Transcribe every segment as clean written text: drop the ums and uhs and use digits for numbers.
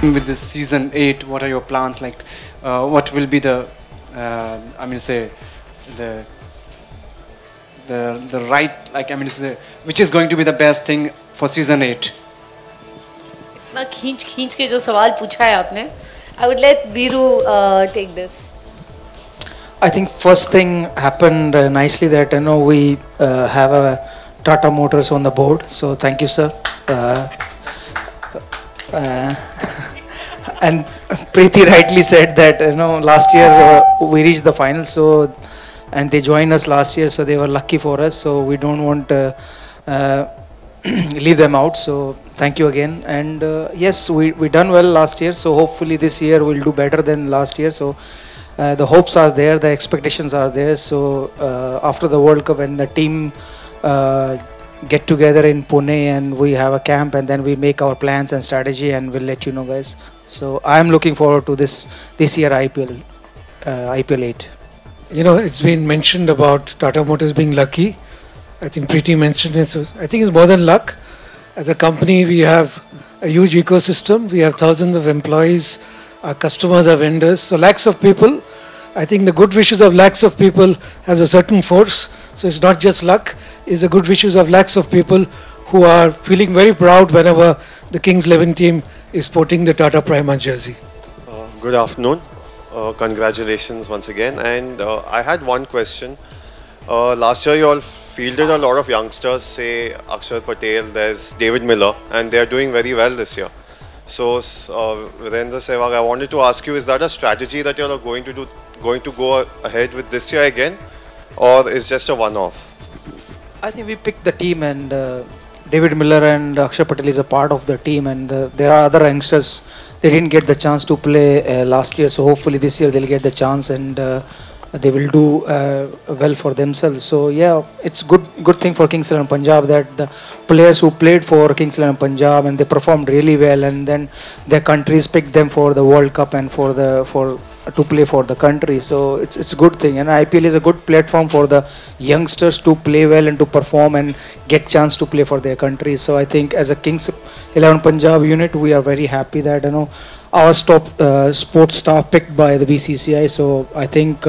With this season 8, what are your plans? Like, what will be the, say, the right, like, say, which is going to be the best thing for season 8? इतना खींच के जो सवाल पूछा है आपने, I would let Biru take this. I think first thing happened nicely that we have a Tata Motors on the board. So thank you, sir. And Preity rightly said that last year we reached the final. So and they joined us last year, so they were lucky for us. So we don't want to leave them out. So thank you again. And yes, we done well last year. So hopefully this year we'll do better than last year. So the hopes are there, the expectations are there. So after the World Cup, when the team get together in Pune and we have a camp and then we make our plans and strategy and we'll let you know, guys. So I'm looking forward to this year IPL 8. It's been mentioned about Tata Motors being lucky. I think Preity mentioned it. So I think it's more than luck. As a company, we have a huge ecosystem. We have thousands of employees. Our customers are vendors. So lakhs of people. I think the good wishes of lakhs of people has a certain force. So it's not just luck. It's the good wishes of lakhs of people who are feeling very proud whenever the Kings 11 team is sporting the Tata Prima jersey. Good afternoon. Congratulations once again. And I had one question. Last year you all fielded a lot of youngsters, say Akshar Patel, there's David Miller, and they're doing very well this year. So Virendra Sehwag, I wanted to ask you, is that a strategy that you're going to go ahead with this year again, or is just a one-off? I think we picked the team, and David Miller and Akshar Patel is a part of the team, and there are other youngsters. They didn't get the chance to play last year, so hopefully this year they'll get the chance and they will do well for themselves. So yeah, it's good thing for Kings 11 Punjab that the players who played for Kings 11 Punjab and they performed really well, and then their countries picked them for the World Cup and to play for the country. So it's a good thing, and IPL is a good platform for the youngsters to play well and to perform and get chance to play for their country. So I think as a Kings 11 Punjab unit, we are very happy that our sports staff picked by the BCCI. So I think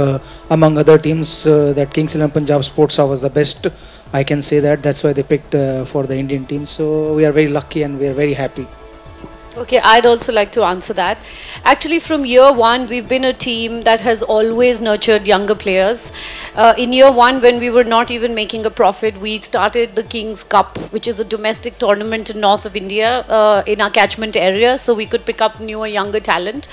among other teams that Kings 11 Punjab sports staff was the best. I can say that. That's why they picked for the Indian team. So we are very lucky and we are very happy. Okay, I'd also like to answer that. Actually, from year one, we've been a team that has always nurtured younger players. In year one, when we were not even making a profit, we started the Kings Cup, which is a domestic tournament in north of India, in our catchment area, so we could pick up newer, younger talent.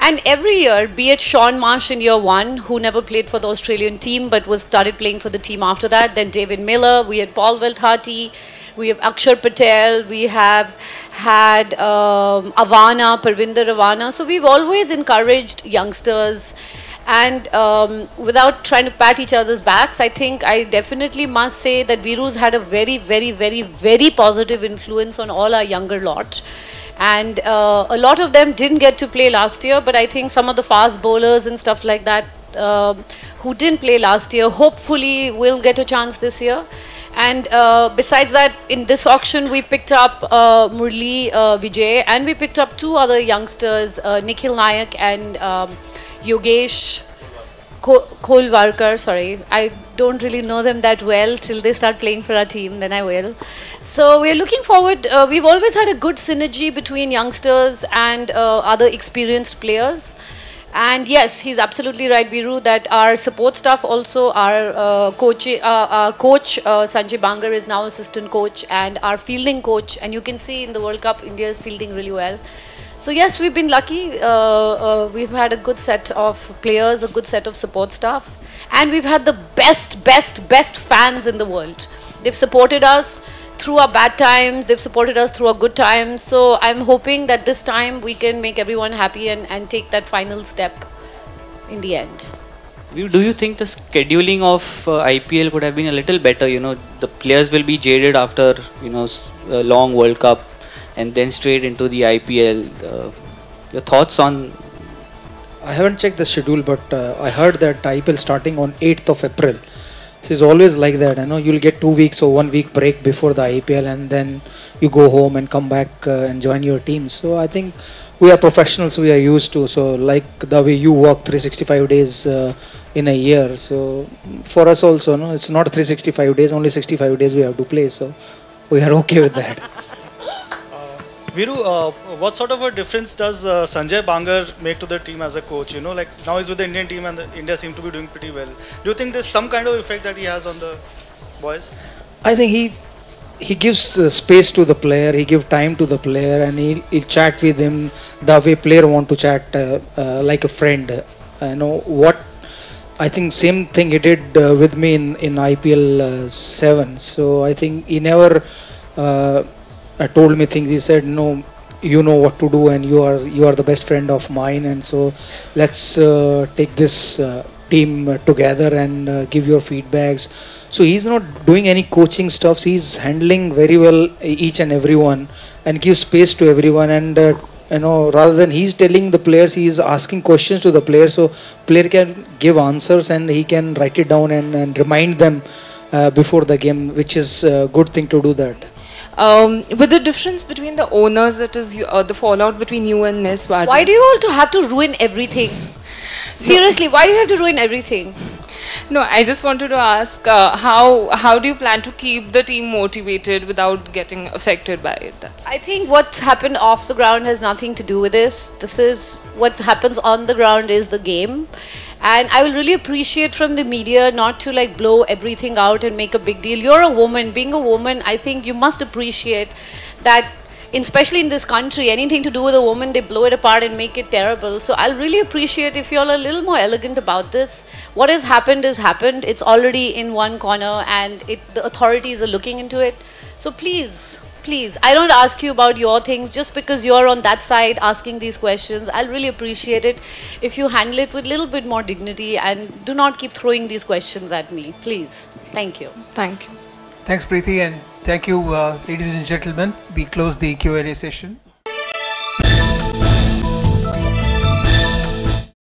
And every year, be it Sean Marsh in year one, who never played for the Australian team, but started playing for the team after that, then David Miller, we had Paul Velthati, we have Akshar Patel, we have had Parvinder Avana. So we've always encouraged youngsters, and without trying to pat each other's backs, I think I definitely must say that Viru's had a very, very, very, very positive influence on all our younger lot. And a lot of them didn't get to play last year, but I think some of the fast bowlers and stuff like that who didn't play last year, hopefully will get a chance this year. And besides that, in this auction, we picked up Murli Vijay, and we picked up two other youngsters, Nikhil Nayak and Yogesh Kolvarkar. Sorry, I don't really know them that well till they start playing for our team, then I will. So we're looking forward. We've always had a good synergy between youngsters and other experienced players. And yes, he's absolutely right, Viru, that our support staff also, our coach Sanjay Bangar is now assistant coach, and our fielding coach, and you can see in the World Cup, India is fielding really well. So yes, we've been lucky. We've had a good set of players, a good set of support staff, and we've had the best fans in the world. They've supported us through our bad times, they've supported us through our good times. So I'm hoping that this time we can make everyone happy and take that final step in the end. Do you think the scheduling of IPL could have been a little better? The players will be jaded after a long World Cup and then straight into the IPL. Your thoughts on? I haven't checked the schedule, but I heard that IPL starting on 8th of April. It's always like that. You'll get 2 weeks or 1 week break before the IPL, and then you go home and come back and join your team. So I think we are professionals, we are used to. So like the way you work 365 days in a year. So for us also, no, it's not 365 days, only 65 days we have to play. So we are okay with that. Viru, what sort of a difference does Sanjay Bangar make to the team as a coach? You know, like now he's with the Indian team and India seem to be doing pretty well. Do you think there's some kind of effect that he has on the boys? I think he gives space to the player, he gives time to the player, and he'll chat with him the way player want to chat, like a friend. You know what? I think same thing he did with me in IPL 7. So I think he never told me things. He said, no, you know what to do, and you are the best friend of mine, and so let's take this team together and give your feedbacks. So he's not doing any coaching stuff. He's handling very well each and everyone and gives space to everyone. And you know, rather than he's telling the players, he is asking questions to the players, so player can give answers and he can write it down and remind them before the game, which is a good thing to do that. With the difference between the owners, that is the fallout between you and Miss Wadi. Why do you all have to ruin everything? Seriously, why do you have to ruin everything? No, I just wanted to ask, how do you plan to keep the team motivated without getting affected by it? I think what's happened off the ground has nothing to do with this. This is what happens on the ground is the game. And I will really appreciate from the media not to like blow everything out and make a big deal. You're a woman. Being a woman, I think you must appreciate that, especially in this country, anything to do with a woman, they blow it apart and make it terrible. So I'll really appreciate if you're a little more elegant about this. What has happened is happened. It's already in one corner and the authorities are looking into it. So please, please, I don't ask you about your things just because you're on that side asking these questions. I'll really appreciate it if you handle it with a little bit more dignity and do not keep throwing these questions at me. Please. Thank you. Thank you. Thanks, Preity, and thank you, ladies and gentlemen. We close the Q&A session.